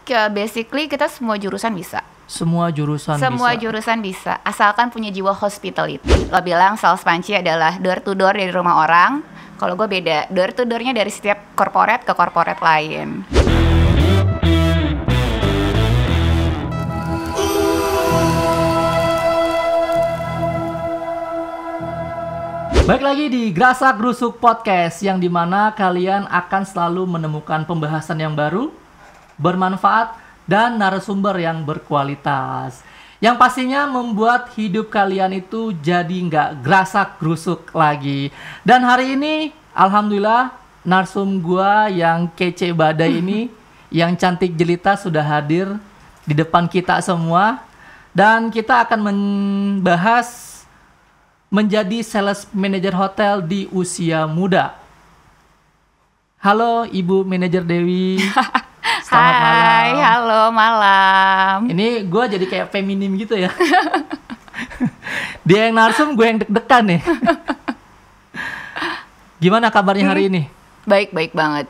basically kita semua jurusan bisa. Semua jurusan bisa, asalkan punya jiwa hospitality. Lo bilang sales panci adalah door to door dari rumah orang. Kalau gue beda, door to doornya dari setiap corporate ke corporate lain. Baik lagi di Grasak Grusuk Podcast, yang dimana kalian akan selalu menemukan pembahasan yang baru, bermanfaat, dan narasumber yang berkualitas, yang pastinya membuat hidup kalian itu jadi nggak grasak grusuk lagi. Dan hari ini, alhamdulillah, narsum gua yang kece badai ini, yang cantik jelita sudah hadir di depan kita semua. Dan kita akan membahas menjadi sales manager hotel di usia muda. Halo Ibu Manajer Dewi. Selamat malam. Hai, halo malam. Ini gue jadi kayak feminim gitu ya. Dia yang narsum, gue yang deg-degan nih. Gimana kabarnya hari ini? Baik banget.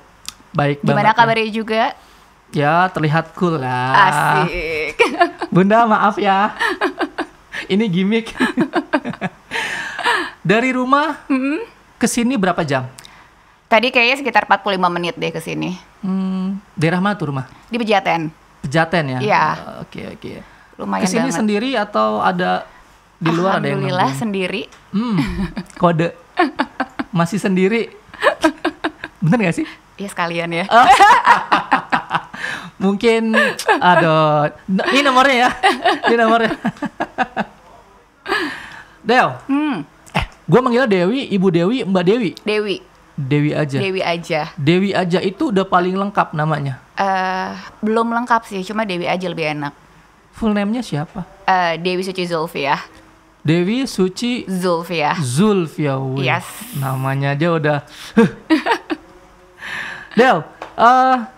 Gimana kabarnya juga? Ya, terlihat cool lah. Asik. Bunda, maaf ya. Ini gimmick. Dari rumah ke sini berapa jam? Tadi kayaknya sekitar 45 menit deh ke sini. Daerah mana tuh rumah? Di Pejaten. Pejaten ya? Iya. Oke. Lumayan Kesini banget. sendiri atau ada di luar ada yang nungguin? Alhamdulillah sendiri. Kode. Masih sendiri. Bener gak sih? Ya sekalian ya. Mungkin, aduh. Ini nomornya ya. Ini nomornya. Del. Gue manggilnya Dewi, Ibu Dewi, Mbak Dewi. Dewi aja. Dewi aja itu udah paling lengkap namanya. Belum lengkap sih, cuma Dewi aja lebih enak. Full name-nya siapa? Dewi Suci Zulfia. Dewi Suci Zulfia. Wih, Yes. namanya aja udah. Del,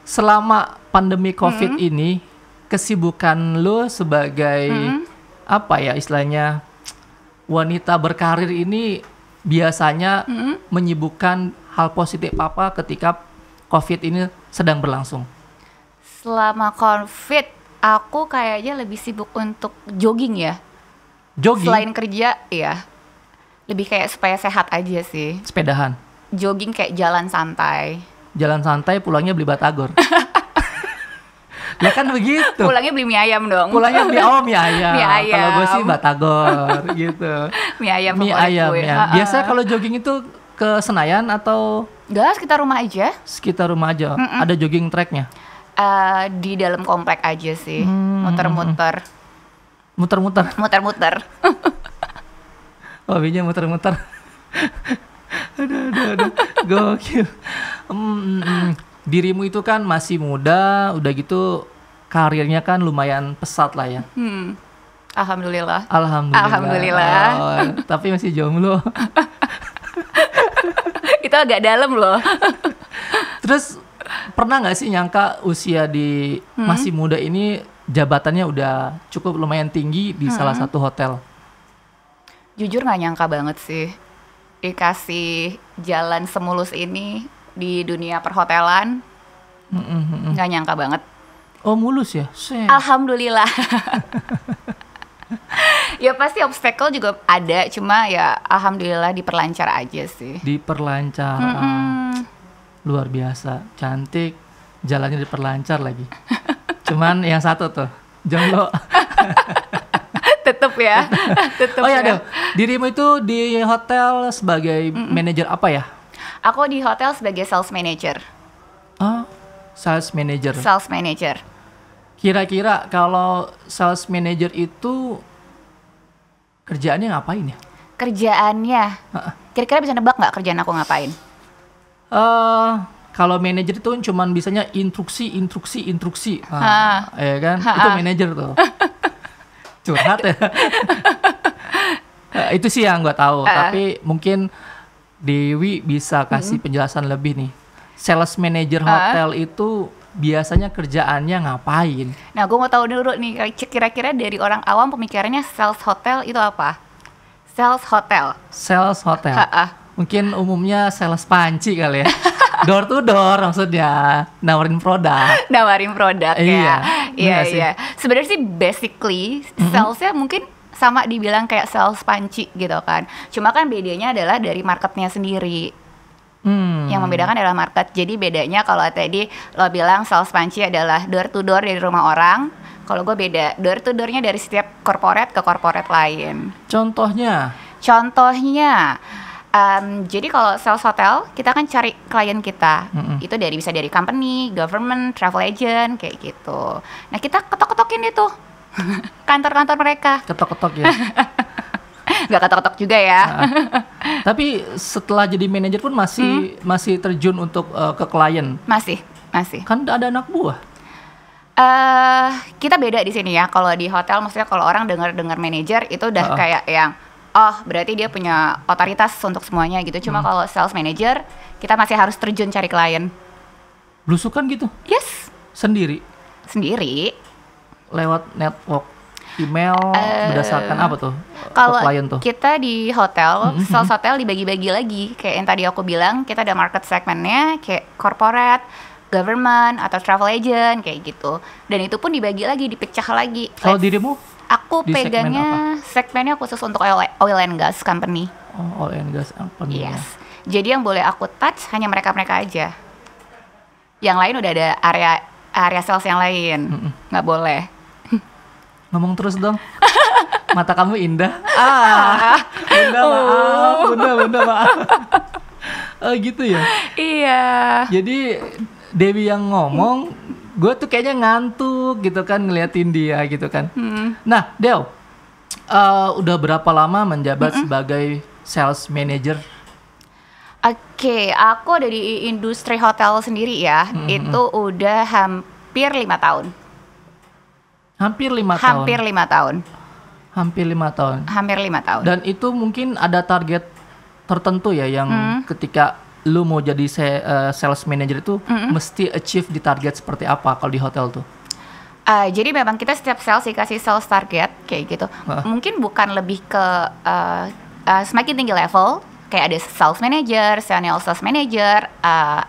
selama pandemi COVID ini, kesibukan lo sebagai apa ya istilahnya wanita berkarir ini biasanya menyibukkan hal positif apa ketika COVID ini sedang berlangsung? Selama COVID, aku kayaknya lebih sibuk untuk jogging ya. Jogging? Selain kerja, ya. Lebih kayak supaya sehat aja sih. Sepedahan? Jogging kayak jalan santai. Jalan santai, pulangnya beli batagor. Ya kan begitu. Pulangnya beli mie ayam dong. Pulangnya beli mie ayam. Mie ayam. Kalau gue sih batagor gitu. Mie ayam Mie favorit ayam gue. ya. Biasa kalau jogging itu ke Senayan atau Enggak, sekitar rumah aja. sekitar rumah aja? Ada jogging tracknya? Di dalam komplek aja sih. Muter-muter. Muter-muter. Hobinya muter-muter. aduh. Gokil. Dirimu itu kan masih muda, udah gitu karirnya kan lumayan pesat lah ya. Alhamdulillah. Oh, tapi masih jomblo. Itu agak dalam loh. Terus pernah nggak sih nyangka usia di masih muda ini jabatannya udah cukup lumayan tinggi di salah satu hotel? Jujur gak nyangka banget sih dikasih jalan semulus ini di dunia perhotelan. Gak nyangka banget. Oh, mulus ya? Alhamdulillah. Ya pasti obstacle juga ada, cuma ya alhamdulillah diperlancar aja sih. Diperlancar. Luar biasa, cantik, jalannya diperlancar lagi. Cuman yang satu tuh, jomblo. Tetep ya. Oh ya, Del, dirimu itu di hotel sebagai manajer apa ya? Aku di hotel sebagai sales manager. Oh, sales manager. Sales manager. Kira-kira kalau sales manager itu kerjaannya ngapain ya? Kerjaannya, kira-kira bisa nebak nggak kerjaan aku ngapain? Kalau manajer itu cuman bisanya instruksi. Ya kan? Itu manajer tuh. Curhat ya. Itu sih yang gue tahu. Tapi mungkin Dewi bisa kasih penjelasan lebih nih. Sales manager hotel itu biasanya kerjaannya ngapain? Nah, gue mau tahu dulu nih, kira-kira dari orang awam pemikirannya sales hotel itu apa? Sales hotel. Mungkin umumnya sales panci kali ya. Door to door maksudnya, nawarin produk. Nawarin produk Iya, Iya, bener sih. iya. Sebenarnya sih basically salesnya mungkin sama dibilang kayak sales panci gitu kan. Cuma kan bedanya adalah dari marketnya sendiri. Yang membedakan adalah market. Jadi bedanya kalau tadi lo bilang sales panci adalah door to door dari rumah orang. Kalau gue beda, door to doornya dari setiap corporate ke corporate lain. Contohnya, Jadi kalau sales hotel, kita kan cari klien kita. Itu bisa dari company, government, travel agent, kayak gitu. Nah kita ketok-ketokin itu kantor-kantor mereka. ketok-ketok ya. Nggak ketok-ketok juga ya. Tapi setelah jadi manajer pun masih terjun untuk ke klien. Masih. Kan ada anak buah. Kita beda di sini ya. Kalau di hotel, maksudnya kalau orang dengar manajer itu udah kayak yang berarti dia punya otoritas untuk semuanya gitu. Cuma kalau sales manager, kita masih harus terjun cari klien. Blusukan gitu? Yes. Sendiri? Lewat network email berdasarkan apa tuh? Kalau klien tuh? kita di hotel, sales hotel dibagi-bagi lagi. Kayak yang tadi aku bilang, kita ada market segmentnya kayak corporate, government, atau travel agent, kayak gitu. Dan itu pun dibagi lagi, dipecah lagi. Kalau dirimu? Aku di pegangnya segmennya khusus untuk oil and gas company. Oh, oil and gas company. Yes. Jadi yang boleh aku touch hanya mereka-mereka aja. Yang lain udah ada area sales yang lain. Nggak boleh. Ngomong terus dong. Mata kamu indah. Bunda maaf. Oh gitu ya. Iya. Jadi Dewi yang ngomong, gue tuh kayaknya ngantuk gitu kan ngeliatin dia gitu kan. Nah, Del, udah berapa lama menjabat sebagai sales manager? Oke, aku ada di industri hotel sendiri ya. Itu udah hampir 5 tahun. Hampir 5 tahun. Hampir 5 tahun. Hampir 5 tahun. Hampir 5 tahun. Dan itu mungkin ada target tertentu ya yang ketika lu mau jadi sales manager itu mesti achieve di target seperti apa kalau di hotel tuh? Jadi memang kita setiap sales dikasih sales target kayak gitu. Mungkin bukan lebih ke semakin tinggi level, kayak ada sales manager, senior sales manager,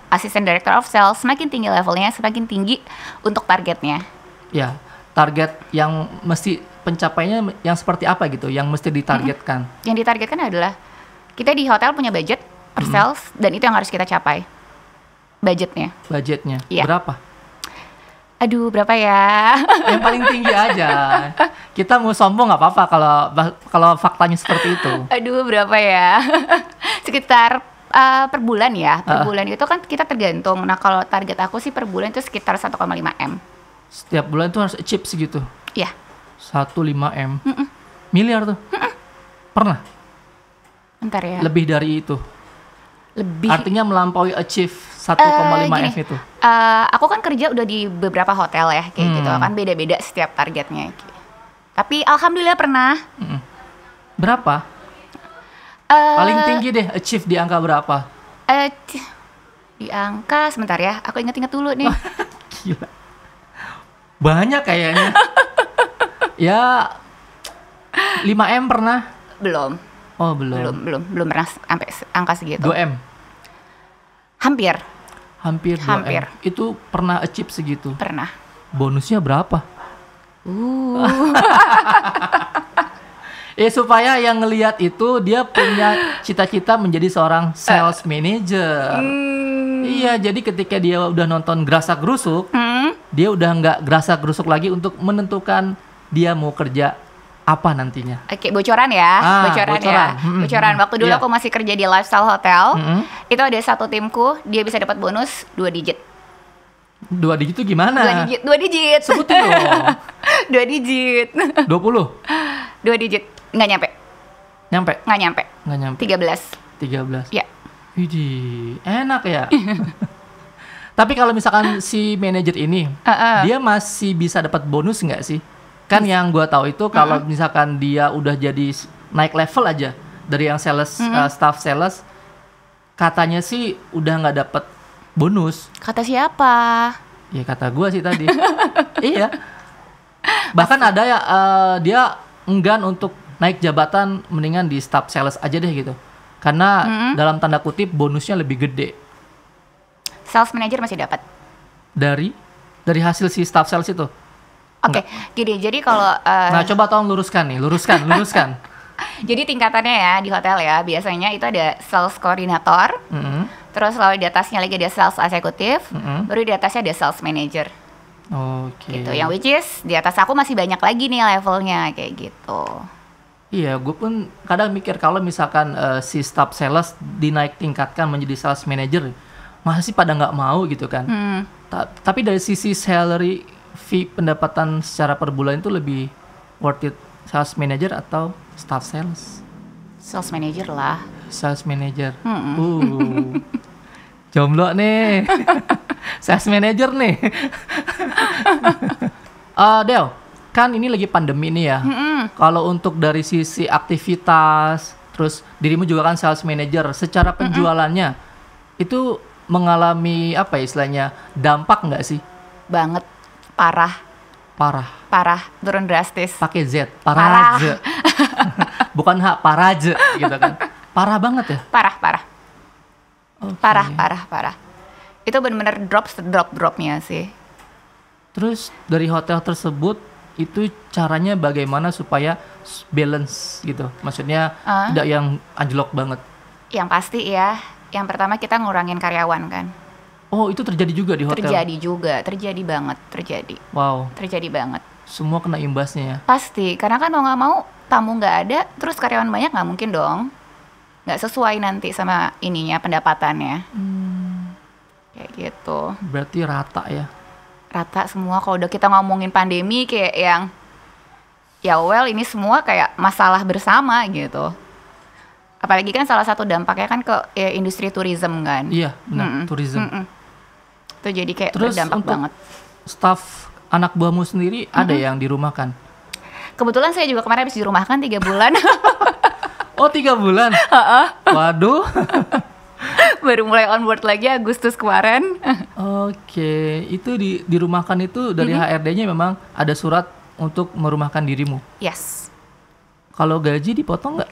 assistant director of sales. Semakin tinggi levelnya, semakin tinggi untuk targetnya. Ya, target yang mesti pencapaiannya yang seperti apa gitu, yang mesti ditargetkan? Yang ditargetkan adalah kita di hotel punya budget per sales dan itu yang harus kita capai. Budgetnya. Iya. Berapa? Aduh, berapa ya? Yang paling tinggi aja. Kita mau sombong nggak apa-apa kalau faktanya seperti itu. Aduh, berapa ya? Sekitar per bulan ya. Per bulan itu kan kita tergantung. Nah, kalau target aku sih per bulan itu sekitar 1,5 M. Setiap bulan itu harus achieve segitu? Iya. 1,5 M. Miliar tuh? Pernah? Bentar ya. Lebih dari itu? Lebih. Artinya melampaui achieve 1,5 M itu? Aku kan kerja udah di beberapa hotel ya, kayak gitu kan, beda-beda setiap targetnya. Tapi alhamdulillah pernah. Berapa? Paling tinggi deh, achieve di angka berapa? Di angka, sebentar ya, aku inget-inget dulu nih. Gila. Banyak kayaknya. Ya, 5M pernah? Belum. Oh, belum pernah sampai angka segitu. 2M? Hampir 2M. Itu pernah achieve segitu? Pernah. Bonusnya berapa? Supaya yang ngelihat itu dia punya cita-cita menjadi seorang sales manager. Iya, jadi ketika dia udah nonton Grasak-Grusuk, dia udah nggak Grasak-Grusuk lagi untuk menentukan dia mau kerja apa nantinya. Oke, bocoran ya. Bocoran. Waktu dulu aku masih kerja di lifestyle hotel, itu ada satu timku, dia bisa dapat bonus 2 digit. 2 digit itu gimana? 2 digit. Sebutin dong. 2 digit. 20? 2 digit. Nggak nyampe. Nggak nyampe. 13. Ya. Widih, enak ya. Tapi kalau misalkan si manajer ini, dia masih bisa dapat bonus nggak sih? Kan yang gue tahu itu kalau misalkan dia udah jadi naik level aja dari yang sales, staff sales, katanya sih udah nggak dapat bonus. Kata siapa? Ya kata gue sih tadi. Iya. Bahkan ada ya dia enggan untuk naik jabatan, mendingan di staff sales aja deh gitu. Karena dalam tanda kutip bonusnya lebih gede. Sales manager masih dapat. Dari hasil si staff sales itu? Oke, gini, jadi kalau Nah, coba tolong luruskan. jadi tingkatannya ya di hotel ya, biasanya itu ada sales koordinator, terus lalu di atasnya lagi ada sales eksekutif, baru di atasnya ada sales manager. Oke. Gitu, yang which is di atas aku masih banyak lagi nih levelnya kayak gitu. Iya, gue pun kadang mikir kalau misalkan si staff sales dinaik tingkatkan menjadi sales manager, masih pada nggak mau gitu kan. Tapi dari sisi salary fee pendapatan secara per bulan itu lebih worth it sales manager atau staff sales? Sales manager lah. Sales manager. Jomblo nih. Sales manager nih. Del, kan ini lagi pandemi nih ya. Kalau untuk dari sisi aktivitas, terus dirimu juga kan sales manager, secara penjualannya itu mengalami apa ya istilahnya, dampak nggak sih? Banget, parah, turun drastis. Pakai Z, paraje. Bukan H, paraje gitu kan. Parah banget ya? Parah. Okay. Parah. Itu benar-benar dropnya sih. Terus dari hotel tersebut itu caranya bagaimana supaya balance gitu? Maksudnya tidak yang anjlok banget. Yang pasti ya, yang pertama kita ngurangin karyawan kan. Oh, itu terjadi juga di hotel? Terjadi banget. Wow. Terjadi banget. Semua kena imbasnya ya? Pasti, karena kan mau nggak mau tamu nggak ada, terus karyawan banyak nggak mungkin dong. Nggak sesuai nanti sama ininya pendapatannya. Kayak gitu. Berarti rata ya? Rata semua. Kalau udah kita ngomongin pandemi kayak yang ya well ini semua kayak masalah bersama gitu. Apalagi kan salah satu dampaknya kan ke industri tourism kan. Iya benar, tourism. Itu jadi kayak terus berdampak untuk banget. Staff anak buahmu sendiri ada yang dirumahkan? Kebetulan saya juga kemarin habis dirumahkan 3 bulan. Oh 3 bulan? Waduh. Baru mulai on board lagi Agustus kemarin. Oke, itu dirumahkan itu dari HRD-nya memang ada surat untuk merumahkan dirimu? Yes. Kalau gaji dipotong nggak?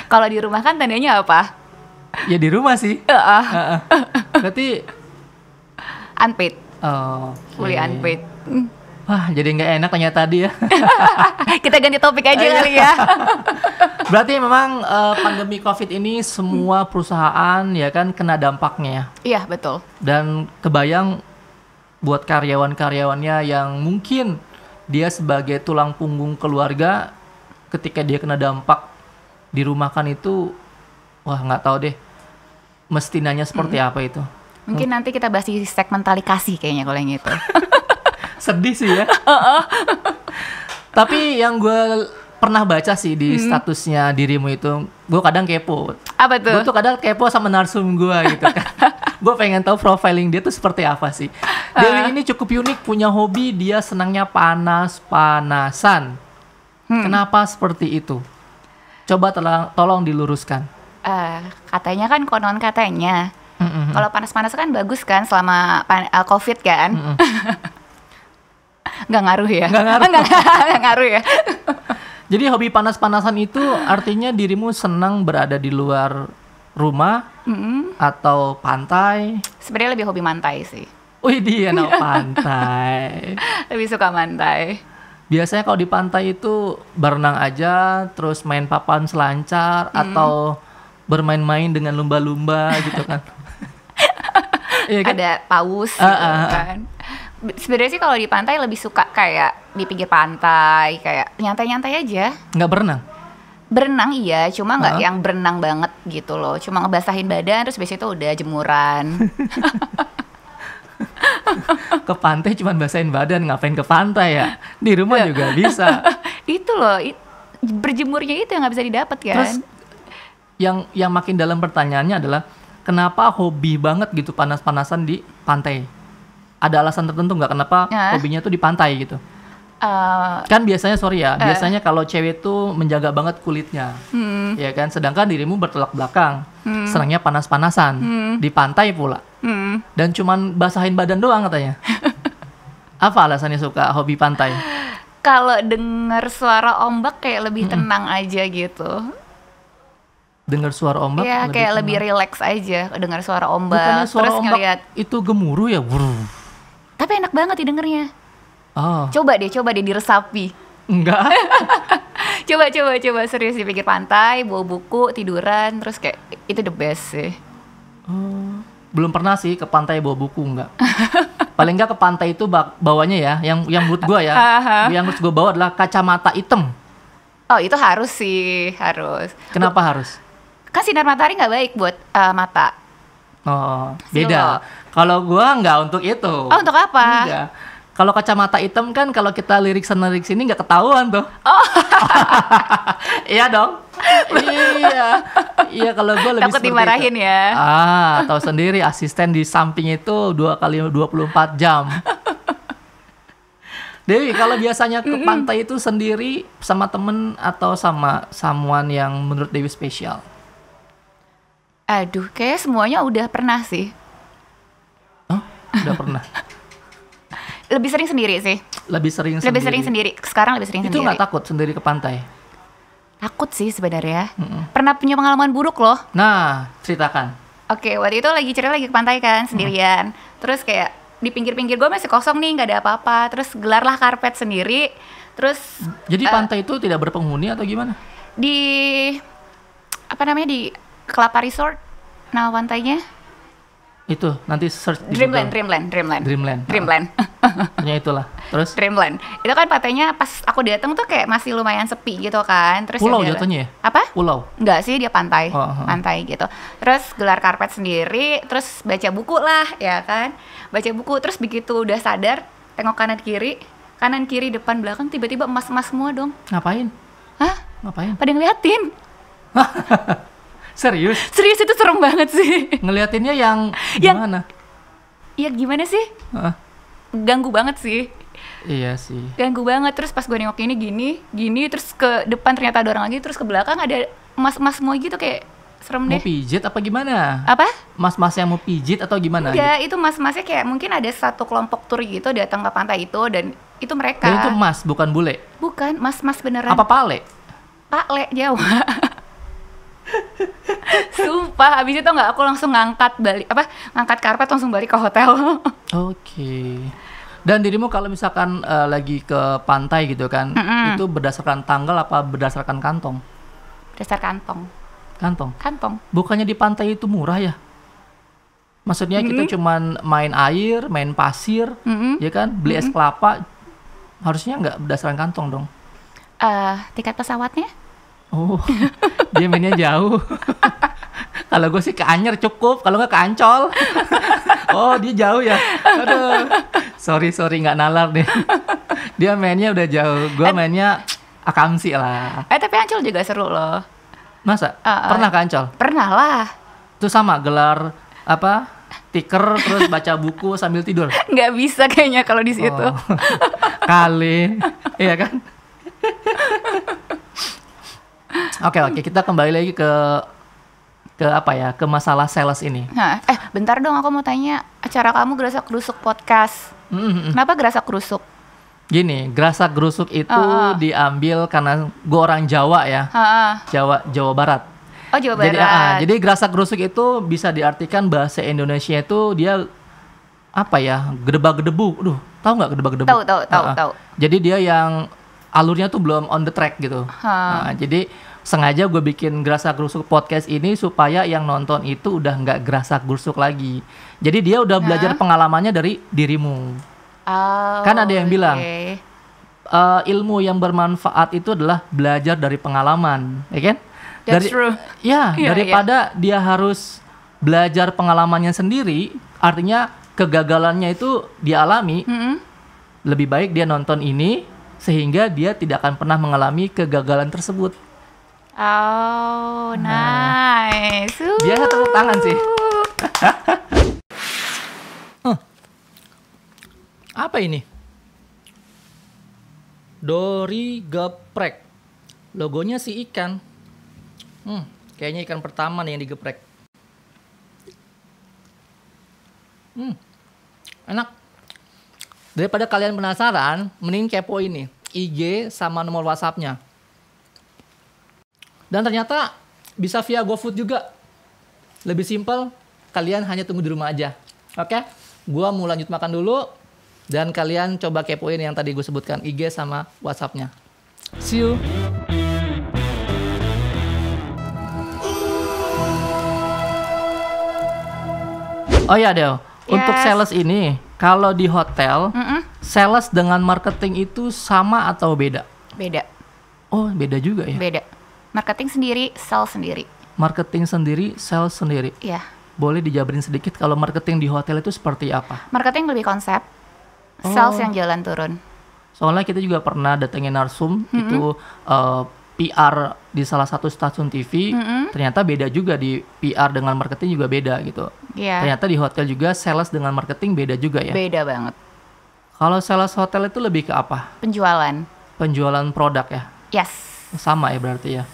Kalau dirumahkan tandanya apa? Ya di rumah sih. Berarti unpaid. Fully unpaid. Wah, jadi nggak enak tanya tadi ya. Kita ganti topik aja kali ya. Berarti memang pandemi COVID ini semua perusahaan ya kan kena dampaknya. Iya, betul. Dan kebayang buat karyawan-karyawannya yang mungkin dia sebagai tulang punggung keluarga, ketika dia kena dampak dirumahkan itu, wah nggak tahu deh mestinanya seperti apa itu. Mungkin nanti kita bahas di segmen tali kasih kayaknya kalau yang itu. Sedih sih ya. Tapi yang gue pernah baca sih di statusnya dirimu itu, gue kadang kepo. Apa tuh? Gue tuh kadang kepo sama narsum gue gitu kan. Gue pengen tahu profiling dia tuh seperti apa sih. Dewi ini cukup unik, punya hobi, dia senangnya panas-panasan. Kenapa seperti itu? Coba tolong diluruskan. Katanya kan konon katanya. Kalau panas-panas kan bagus kan selama COVID kan. Nggak ngaruh ya? Nggak ngaruh ya? Jadi hobi panas-panasan itu artinya dirimu senang berada di luar rumah atau pantai? Sebenarnya lebih hobi mantai sih. Wih dia anak pantai. Lebih suka mantai. Biasanya kalau di pantai itu berenang aja, terus main papan selancar atau bermain-main dengan lumba-lumba gitu kan? Iya kan? Ada paus gitu kan. Sebenarnya sih kalau di pantai lebih suka kayak di pinggir pantai, kayak nyantai-nyantai aja. Nggak berenang? Berenang iya, cuma nggak yang berenang banget gitu loh. Cuma ngebasahin badan, terus biasanya itu udah jemuran. Ke pantai cuma basahin badan, ngapain ke pantai ya? Di rumah juga bisa. Itu loh, berjemurnya itu yang nggak bisa didapat kan. Terus yang makin dalam pertanyaannya adalah kenapa hobi banget gitu panas-panasan di pantai? Ada alasan tertentu nggak kenapa hobinya tuh di pantai gitu? Kan biasanya biasanya kalau cewek tuh menjaga banget kulitnya, ya kan. Sedangkan dirimu bertolak belakang, senangnya panas-panasan di pantai pula, dan cuman basahin badan doang katanya. Apa alasannya suka hobi pantai? Kalau denger suara ombak kayak lebih tenang aja gitu. Dengar suara ombak. Iya, kayak lebih relax aja dengar suara ombak. Bukannya suara terus ombak ngeliat. itu gemuruh ya? Tapi enak banget didengarnya. Oh. Coba deh diresapi. Enggak. coba serius di pinggir pantai, bawa buku, tiduran, terus kayak itu the best sih. Belum pernah sih ke pantai bawa buku, enggak. Paling enggak ke pantai itu bawanya ya, yang menurut gua ya, yang harus gua bawa adalah kacamata hitam. Oh, itu harus sih, harus. Kenapa harus? Kan sinar matahari nggak baik buat mata. Oh, beda. Kalau gua enggak untuk itu. Oh, untuk apa? Enggak. Kalau kacamata hitam kan kalau kita lirik sana lirik sini nggak ketahuan tuh. Oh. Iya dong. Iya kalau gue lebih Takut seperti dimarahin itu. ya. Tahu sendiri asisten di samping itu 2 kali 24 jam. Dewi, kalau biasanya ke pantai itu sendiri sama temen atau sama someone yang menurut Dewi spesial? Aduh, kayak semuanya udah pernah sih. Oh, udah pernah. Lebih sering sendiri sih. Lebih sering sendiri. Sekarang lebih sering itu sendiri. Itu nggak takut sendiri ke pantai? Takut sih sebenarnya. Pernah punya pengalaman buruk loh. Nah, ceritakan. Oke, waktu itu lagi ke pantai kan sendirian. Terus kayak di pinggir-pinggir gue masih kosong nih, nggak ada apa-apa. Terus gelarlah karpet sendiri. Terus jadi pantai itu tidak berpenghuni atau gimana? Di di Kelapa Resort, nama pantainya. Itu nanti search di Dreamland. Hanya itulah. Terus Dreamland. Itu kan pantainya pas aku datang tuh kayak masih lumayan sepi gitu kan. Terus pulau jatuhnya ya? Apa? Pulau. Enggak sih, dia pantai. Pantai gitu. Terus gelar karpet sendiri, terus baca buku lah, ya kan. Baca buku, terus begitu udah sadar, tengok kanan kiri, depan belakang, tiba-tiba emas-emas semua dong. Ngapain? Hah? Ngapain? Pada ngeliatin. Serius? Serius, itu serem banget sih. Ngeliatinnya yang gimana? Iya gimana sih? Ganggu banget sih. Iya sih. Ganggu banget. Terus pas gue nengok ini gini, terus ke depan ternyata ada orang lagi, terus ke belakang ada emas-emas semua gitu, kayak serem deh. Mau pijit apa gimana? Apa? Mas-mas yang mau pijit atau gimana? Enggak, itu mas-masnya kayak mungkin ada satu kelompok tur gitu datang ke pantai itu, dan itu mereka. Dan itu mas, bukan bule? Bukan, mas-mas beneran. Apa pale? Pale, Jawa. Sumpah, abis itu nggak, aku langsung ngangkat karpet, langsung balik ke hotel. Oke. Dan dirimu kalau misalkan lagi ke pantai gitu kan, itu berdasarkan tanggal apa berdasarkan kantong? Berdasarkan kantong. Bukannya di pantai itu murah ya? Maksudnya kita cuman main air, main pasir, ya kan? Beli es kelapa, harusnya nggak berdasarkan kantong dong? Tiket pesawatnya? Oh, dia mainnya jauh. Kalau gue sih ke Anyer cukup, kalau nggak ke Ancol. Oh, dia jauh ya. Aduh, sorry nggak nalar deh. Dia mainnya udah jauh, gue mainnya Akamsi lah. Tapi Ancol juga seru loh. Masa? Pernah ke Ancol? Pernah lah. Itu sama gelar apa? Tiker terus baca buku sambil tidur. Nggak bisa kayaknya kalau di situ. Kali, iya kan? Oke, kita kembali lagi ke masalah sales ini. Bentar dong, aku mau tanya, acara kamu Gerasak Gerusuk Podcast. Kenapa Gerasak Gerusuk? Gini, Gerasak Gerusuk itu diambil karena gue orang Jawa ya. Jawa Barat. Oh, Jawa Barat. Jadi Gerasak Gerusuk itu bisa diartikan bahasa Indonesia itu dia apa ya? Gedebak-gedebu. Tahu nggak gedebak-gedebu? Tahu. Jadi dia yang alurnya tuh belum on the track gitu. Jadi sengaja gue bikin Gerasak Gerusuk Podcast ini supaya yang nonton itu udah nggak gerasak gerusuk lagi. Jadi dia udah belajar pengalamannya dari dirimu. Kan ada yang bilang ilmu yang bermanfaat itu adalah belajar dari pengalaman, ya kan? That's true. Daripada dia harus belajar pengalamannya sendiri, artinya kegagalannya itu dialami. Lebih baik dia nonton ini sehingga dia tidak akan pernah mengalami kegagalan tersebut. Oh, nice. Dia tepuk tangan sih. Apa ini? Dori geprek. Logonya si ikan. Kayaknya ikan pertama nih yang digeprek. Enak. Daripada kalian penasaran, mending kepo ini IG sama nomor WhatsApp-nya. Dan ternyata bisa via GoFood juga. Lebih simpel, kalian hanya tunggu di rumah aja. Oke? Gua mau lanjut makan dulu. Dan kalian coba kepoin yang tadi gue sebutkan, IG sama WhatsApp-nya. See you. Oh iya Del, untuk sales ini, kalau di hotel, sales dengan marketing itu sama atau beda? Beda. Oh, beda juga ya? Beda. Marketing sendiri, sales sendiri. Marketing sendiri, sales sendiri. Iya. Boleh dijabarin sedikit kalau marketing di hotel itu seperti apa? Marketing lebih konsep, sales yang jalan turun. Soalnya kita juga pernah datengin narsum, itu PR di salah satu stasiun TV, ternyata beda juga di PR dengan marketing juga beda gitu. Iya. Ternyata di hotel juga sales dengan marketing beda juga ya? Beda banget. Kalau sales hotel itu lebih ke apa? Penjualan. Penjualan produk ya? Yes. Sama ya berarti ya?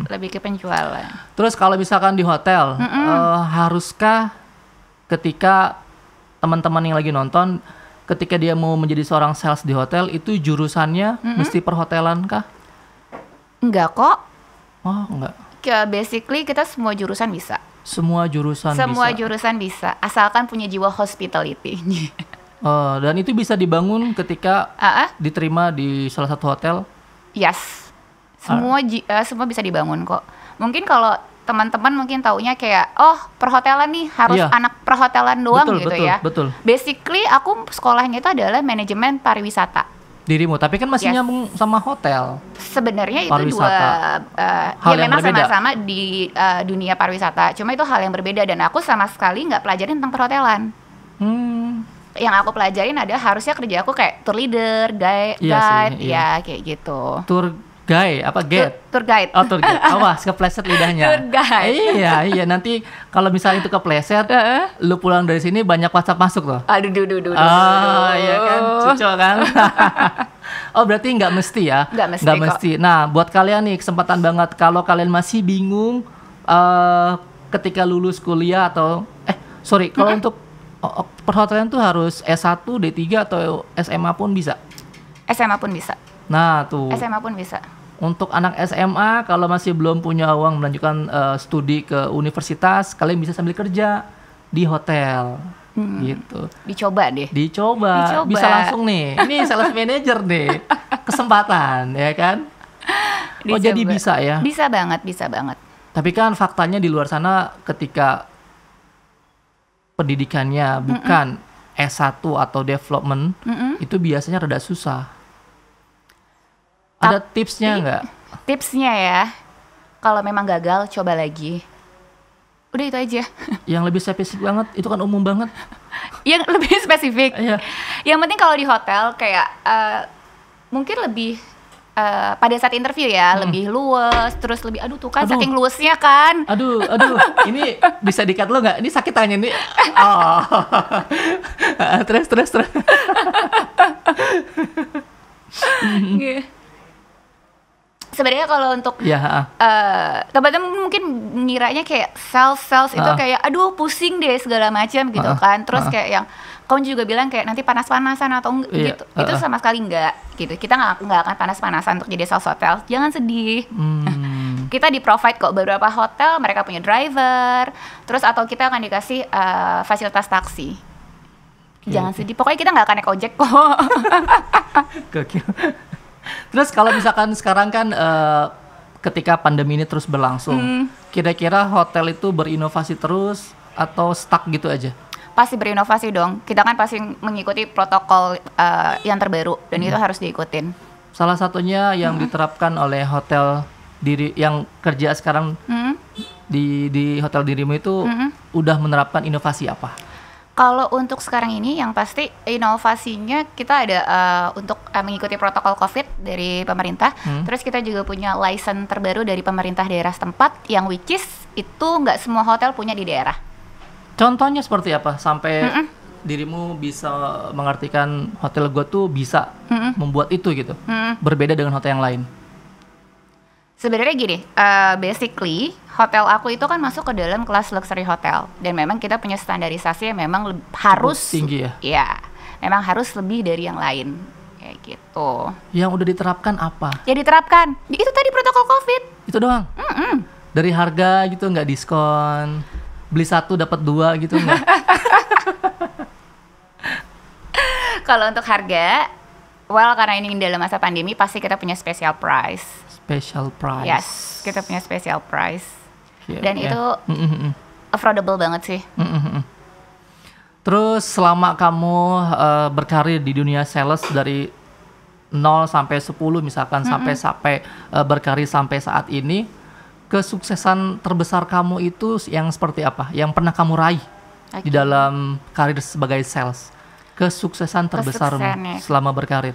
Lebih ke penjualan. Terus kalau misalkan di hotel, haruskah ketika teman-teman yang lagi nonton, ketika dia mau menjadi seorang sales di hotel, itu jurusannya mesti perhotelan kah? Enggak kok. Oh, enggak. Basically kita semua jurusan bisa. Semua jurusan bisa? Semua jurusan bisa, asalkan punya jiwa hospitality. Dan itu bisa dibangun ketika diterima di salah satu hotel? Yes. Semua bisa dibangun kok. Mungkin kalau teman-teman mungkin taunya kayak perhotelan nih harus anak perhotelan doang Betul. Basically aku sekolahnya itu adalah manajemen pariwisata. Dirimu, tapi kan masih nyambung sama hotel. Sebenarnya itu pariwisata. Ya memang sama-sama di dunia pariwisata. Cuma itu hal yang berbeda dan aku sama sekali nggak pelajarin tentang perhotelan. Yang aku pelajarin ada harusnya kerja aku kayak tour leader, guide, ya kayak gitu. Tour guide, apa guide? Tour guide. Oh, tour guide. Awas kepleset lidahnya. Tour guide. Iya, nanti kalau misalnya itu kepleset, lu pulang dari sini banyak WhatsApp masuk loh. Aduh. Iya kan, cucok kan. Oh, berarti nggak mesti ya? Nggak mesti. Nah, buat kalian nih kesempatan banget kalau kalian masih bingung ketika lulus kuliah atau kalau untuk perhotelan tuh harus S1, D3 atau SMA pun bisa? SMA pun bisa. Nah, tuh. SMA pun bisa. Untuk anak SMA kalau masih belum punya uang melanjutkan studi ke universitas, kalian bisa sambil kerja di hotel. Gitu. Dicoba. Bisa langsung nih. Ini sales manager nih. Kesempatan, ya kan? Oh, jadi bisa ya? Bisa banget. Tapi kan faktanya di luar sana ketika pendidikannya bukan S1 atau development, itu biasanya rada susah. Ada tipsnya nggak? Tipsnya ya, kalau memang gagal, coba lagi. Udah itu aja. Yang lebih spesifik banget, itu kan umum banget. Yang lebih spesifik. Iya. Yang penting kalau di hotel kayak mungkin lebih pada saat interview ya lebih luas, terus lebih tuh kan saking luasnya kan. Aduh, ini bisa di-cut lo nggak? Ini sakit tangannya nih. Oh. Terus. Sebenarnya kalau untuk teman-teman mungkin ngiranya kayak sales itu kayak pusing deh segala macam gitu kan. Terus kayak yang kamu juga bilang kayak nanti panas-panasan atau gitu. Itu sama sekali enggak gitu. Kita nggak akan panas-panasan untuk jadi sales hotel. Jangan sedih. Kita di-provide kok beberapa hotel mereka punya driver. Terus atau kita akan dikasih fasilitas taksi. Jangan sedih. Pokoknya kita nggak akan naik ojek kok. Gokil. Terus kalau misalkan sekarang kan ketika pandemi ini terus berlangsung, kira-kira hotel itu berinovasi terus atau stuck gitu aja? Pasti berinovasi dong. Kita kan pasti mengikuti protokol yang terbaru dan itu harus diikutin. Salah satunya yang diterapkan oleh hotel yang kerja sekarang di hotel dirimu itu udah menerapkan inovasi apa? Kalau untuk sekarang ini yang pasti inovasinya kita ada untuk mengikuti protokol COVID dari pemerintah. Terus kita juga punya license terbaru dari pemerintah daerah setempat yang which is itu nggak semua hotel punya di daerah. Contohnya seperti apa sampai dirimu bisa mengartikan hotel gue tuh bisa membuat itu gitu, berbeda dengan hotel yang lain? Sebenarnya gini, basically hotel aku itu kan masuk ke dalam kelas luxury hotel dan memang kita punya standarisasi yang memang harus tinggi ya? Iya, memang harus lebih dari yang lain kayak gitu. Yang udah diterapkan apa? Ya diterapkan, itu tadi protokol COVID. Itu doang. Dari harga gitu nggak diskon, beli 1 dapat 2 gitu nggak? Kalau untuk harga, well karena ini dalam masa pandemi pasti kita punya special price. Special price. Yes, kita punya special price. Yeah, Dan itu affordable banget sih. Terus selama kamu berkarir di dunia sales dari 0 sampai 10 misalkan sampai berkarir sampai saat ini, kesuksesan terbesar kamu itu yang seperti apa? Yang pernah kamu raih di dalam karir sebagai sales? Kesuksesan terbesarmu selama berkarir?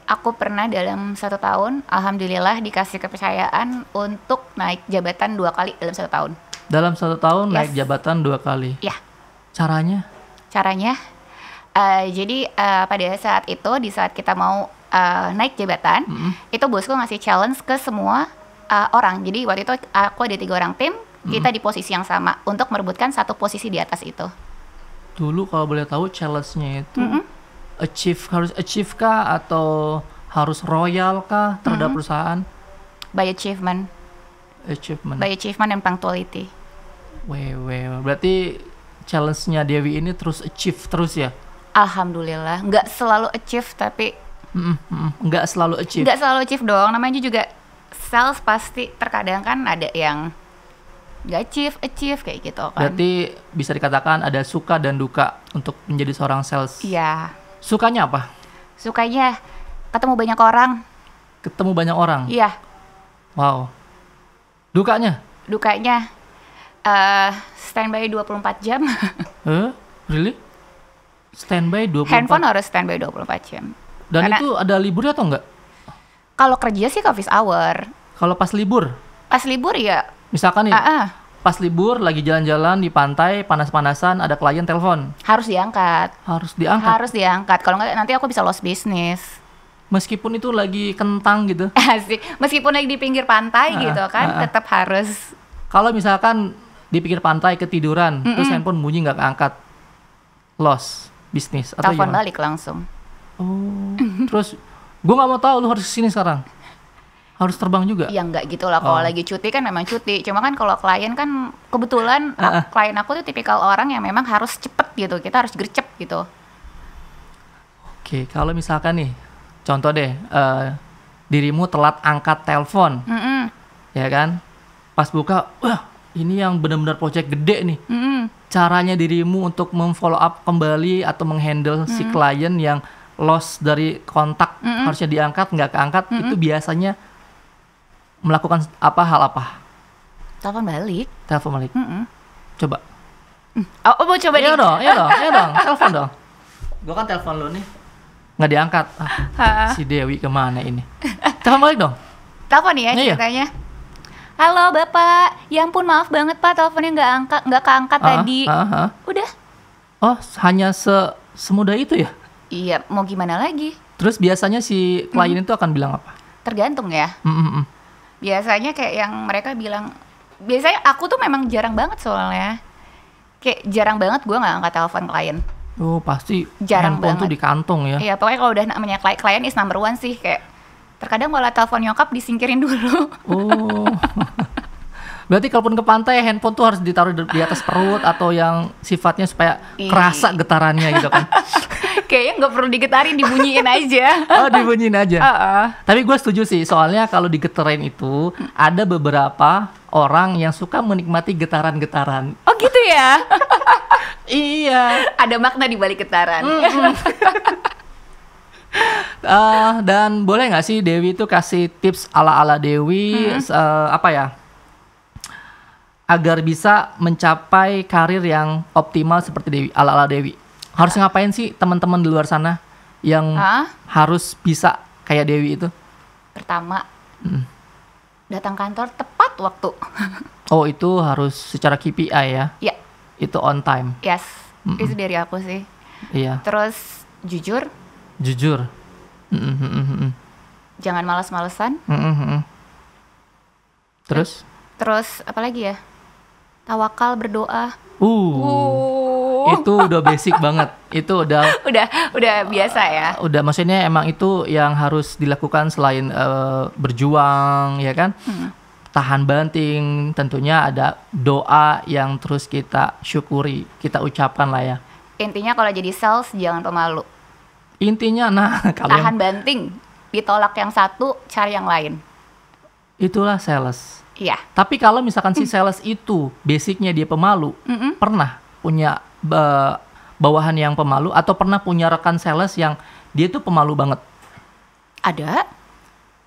Aku pernah dalam 1 tahun, alhamdulillah dikasih kepercayaan untuk naik jabatan 2 kali dalam 1 tahun. Dalam 1 tahun naik jabatan 2 kali? Ya. Caranya? Jadi pada saat itu, di saat kita mau naik jabatan, itu bosku ngasih challenge ke semua orang. Jadi waktu itu aku ada 3 orang tim, kita di posisi yang sama untuk merebutkan 1 posisi di atas itu. Dulu kalau boleh tahu challenge-nya itu harus achieve kah atau harus royal kah terhadap perusahaan? By achievement. By achievement and punctuality. Berarti challenge-nya Dewi ini terus achieve terus ya? Alhamdulillah, nggak selalu achieve tapi nggak selalu achieve. Nggak selalu achieve dong, namanya juga sales pasti terkadang kan ada yang nggak achieve kayak gitu kan. Berarti bisa dikatakan ada suka dan duka untuk menjadi seorang sales. Iya. Sukanya apa? Sukanya ketemu banyak orang. Ketemu banyak orang? Iya. Wow. Dukanya? Dukanya standby 24 jam. Really? Standby 24? Handphone harus standby 24 jam. Dan karena itu ada liburnya atau enggak? Kalau kerja sih ke office hour. Kalau pas libur? Pas libur ya. Misalkan nih, pas libur lagi jalan-jalan di pantai, panas-panasan, ada klien telepon. Harus diangkat. Harus diangkat. Kalau enggak nanti aku bisa lost business. Meskipun itu lagi kentang gitu. Asik. Meskipun lagi di pinggir pantai gitu kan, tetap harus. Kalau misalkan di pinggir pantai ketiduran, terus handphone bunyi nggak keangkat, lost bisnis atau telepon balik langsung. Terus gue nggak mau tahu, lu harus kesini sekarang, harus terbang juga. Ya nggak gitu lah, kalau lagi cuti kan memang cuti. Cuma kan kalau klien kan kebetulan klien aku tuh tipikal orang yang memang harus cepet gitu, kita harus gercep gitu. Oke, kalau misalkan nih contoh deh, dirimu telat angkat telepon, ya kan, pas buka, wah ini yang benar-benar project gede nih. Caranya dirimu untuk memfollow up kembali atau menghandle si klien yang loss dari kontak, harusnya diangkat nggak keangkat, itu biasanya melakukan hal apa? Telepon balik. Coba. Mau coba Iya dong, telepon dong. Gue kan telepon lo nih, nggak diangkat. Si Dewi kemana ini? Telepon balik dong. Telepon ya ceritanya. Halo Bapak, ya ampun maaf banget Pak, teleponnya nggak keangkat tadi. Udah. Oh, hanya semudah itu ya? Iya, mau gimana lagi? Terus biasanya si klien itu akan bilang apa? Tergantung ya. Biasanya kayak yang mereka bilang, biasanya aku tuh memang jarang banget soalnya. Kayak jarang banget gue nggak angkat telepon klien. Oh, pasti jarang handphone banget. Tuh di kantong ya? Iya, pokoknya kalau udah namanya klien is number one sih, kayak terkadang malah telepon nyokap disingkirin dulu. Oh. Berarti kalaupun ke pantai, handphone tuh harus ditaruh di atas perut atau yang sifatnya supaya kerasa getarannya gitu kan? Kayaknya nggak perlu digetarin, dibunyiin aja. Oh, dibunyiin aja. Tapi gue setuju sih, soalnya kalau digetarin itu ada beberapa orang yang suka menikmati getaran-getaran. Oh gitu ya? Iya. Ada makna di balik getaran. Dan boleh nggak sih Dewi itu kasih tips ala-ala Dewi apa ya, agar bisa mencapai karir yang optimal seperti Dewi, ala-ala Dewi? Harus ngapain sih teman-teman di luar sana yang harus bisa kayak Dewi itu? Pertama, datang kantor tepat waktu. Oh, itu harus secara KPI ya? Iya. Itu on time? Yes, itu dari aku sih. Iya. Terus jujur. Jangan malas-malesan. Terus apa lagi ya? Tawakal, berdoa. Itu udah basic banget. Itu udah biasa ya. Udah, maksudnya emang itu yang harus dilakukan selain berjuang, ya kan? tahan banting, tentunya ada doa yang terus kita syukuri, kita ucapkan lah ya. Intinya kalau jadi sales jangan pemalu. Intinya, nah kalau Tahan banting, ditolak yang satu, cari yang lain. itulah sales. Iya. Tapi kalau misalkan si sales itu basicnya dia pemalu, pernah punya bawahan yang pemalu atau pernah punya rekan sales yang dia tuh pemalu banget? Ada.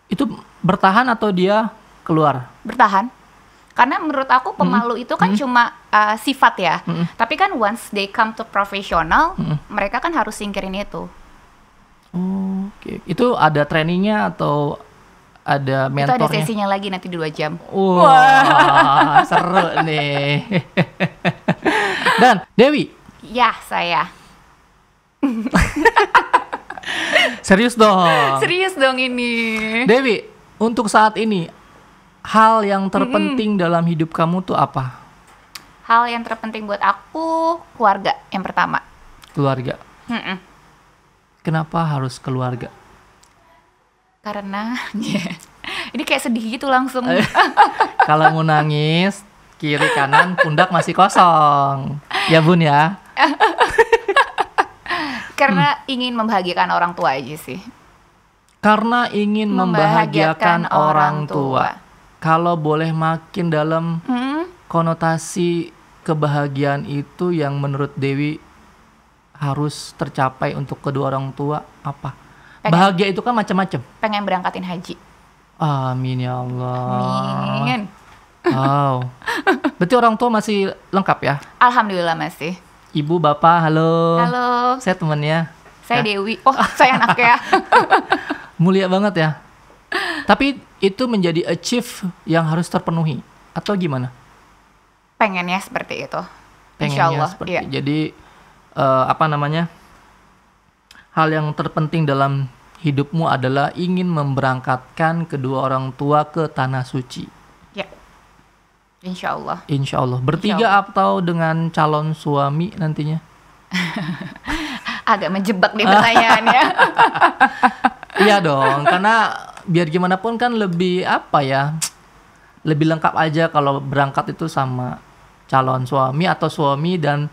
Itu bertahan atau dia keluar? Bertahan. Karena menurut aku pemalu itu kan cuma sifat ya. Tapi kan once they come to professional, mereka kan harus singkirin itu. Oke. Itu ada trainingnya atau ada Itu mentornya? ada sesinya lagi nanti 2 jam. Wah, seru nih. Dan Dewi, Ya, saya. serius dong. Serius dong ini. Dewi, untuk saat ini hal yang terpenting dalam hidup kamu tuh apa? Hal yang terpenting buat aku, keluarga yang pertama. Keluarga. Mm-mm. Kenapa harus keluarga? Karena ini kayak sedih gitu langsung. Kalau mau nangis, kiri kanan pundak masih kosong. Ya Bun ya. Karena ingin membahagiakan orang tua aja sih. Karena ingin membahagiakan orang tua. Kalau boleh makin dalam konotasi kebahagiaan itu yang menurut Dewi harus tercapai untuk kedua orang tua apa? Bahagia itu kan macam-macam. Pengen berangkatin haji. Amin ya Allah. Amin. Wow. Berarti orang tua masih lengkap ya? Alhamdulillah masih. Ibu, bapak, halo. Halo. Saya temennya. Saya Ya. Dewi. Oh, saya anaknya. Mulia banget ya. Tapi itu menjadi achieve yang harus terpenuhi atau gimana? Pengennya seperti itu. Pengennya Insyaallah. seperti. Iya. Jadi apa namanya? Hal yang terpenting dalam hidupmu adalah ingin memberangkatkan kedua orang tua ke tanah suci. Ya. Insyaallah. Insya Allah. Bertiga atau dengan calon suami nantinya? Agak menjebak nih pertanyaannya. Iya dong, karena biar gimana pun kan lebih apa ya, lebih lengkap aja kalau berangkat itu sama calon suami atau suami dan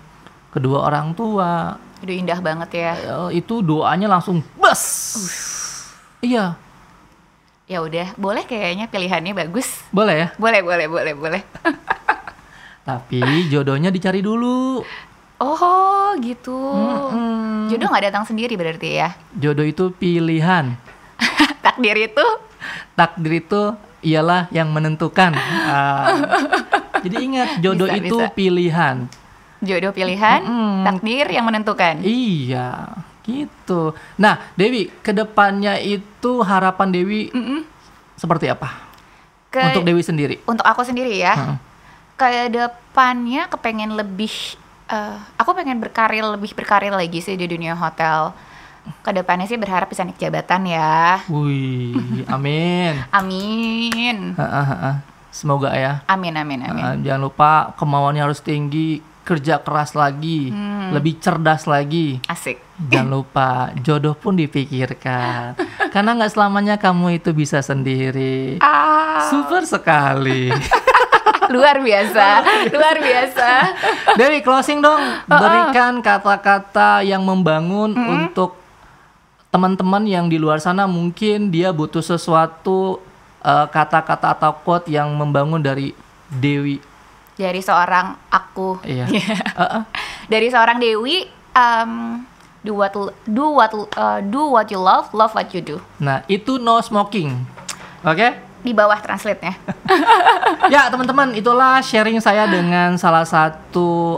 kedua orang tua. Aduh, indah banget ya. Itu doanya langsung bas. Iya. Ya udah, boleh kayaknya pilihannya bagus. Boleh ya? Boleh. Tapi jodohnya dicari dulu. Oh, gitu. Jodoh nggak datang sendiri berarti ya? Jodoh itu pilihan. Takdir itu? Takdir itu ialah yang menentukan. Jadi ingat, jodoh Bisa, itu bisa. pilihan. Jodoh pilihan, takdir yang menentukan. Iya, gitu. Nah, Dewi, kedepannya itu harapan Dewi seperti apa? Untuk Dewi sendiri? Untuk aku sendiri ya. Kedepannya kepengen lebih, aku pengen lebih berkarir lagi sih di dunia hotel. Kedepannya sih berharap bisa naik jabatan ya. Wih, amin. Amin. Semoga ya. Amin. Jangan lupa kemauannya harus tinggi, kerja keras lagi, lebih cerdas lagi. Asik. Jangan lupa jodoh pun dipikirkan, karena nggak selamanya kamu itu bisa sendiri. Super sekali. Luar biasa. Dewi, closing dong. Berikan kata-kata yang membangun untuk teman-teman yang di luar sana, mungkin dia butuh sesuatu, kata-kata atau quote yang membangun dari Dewi. Dari seorang aku. Iya. Dari seorang Dewi, do what you love what you do. Nah, itu no smoking. Oke? Di bawah translate-nya. Ya, teman-teman, itulah sharing saya dengan salah satu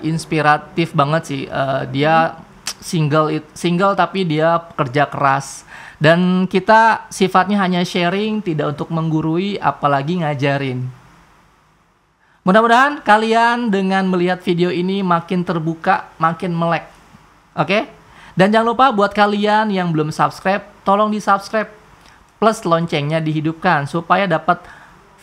inspiratif banget sih. Dia single tapi dia pekerja keras. Dan kita sifatnya hanya sharing, tidak untuk menggurui apalagi ngajarin. Mudah-mudahan kalian dengan melihat video ini makin terbuka, makin melek. Oke? Dan jangan lupa buat kalian yang belum subscribe, tolong di-subscribe. Plus loncengnya dihidupkan supaya dapat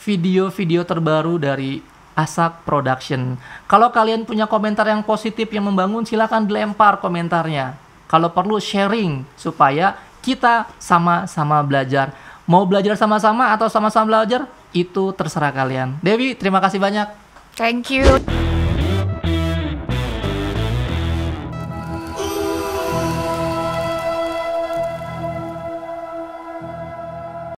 video-video terbaru dari Asak Production. Kalau kalian punya komentar yang positif yang membangun, silakan dilempar komentarnya. Kalau perlu sharing supaya kita sama-sama belajar. Mau belajar sama-sama atau sama-sama belajar? itu terserah kalian. Dewi, terima kasih banyak. Thank you.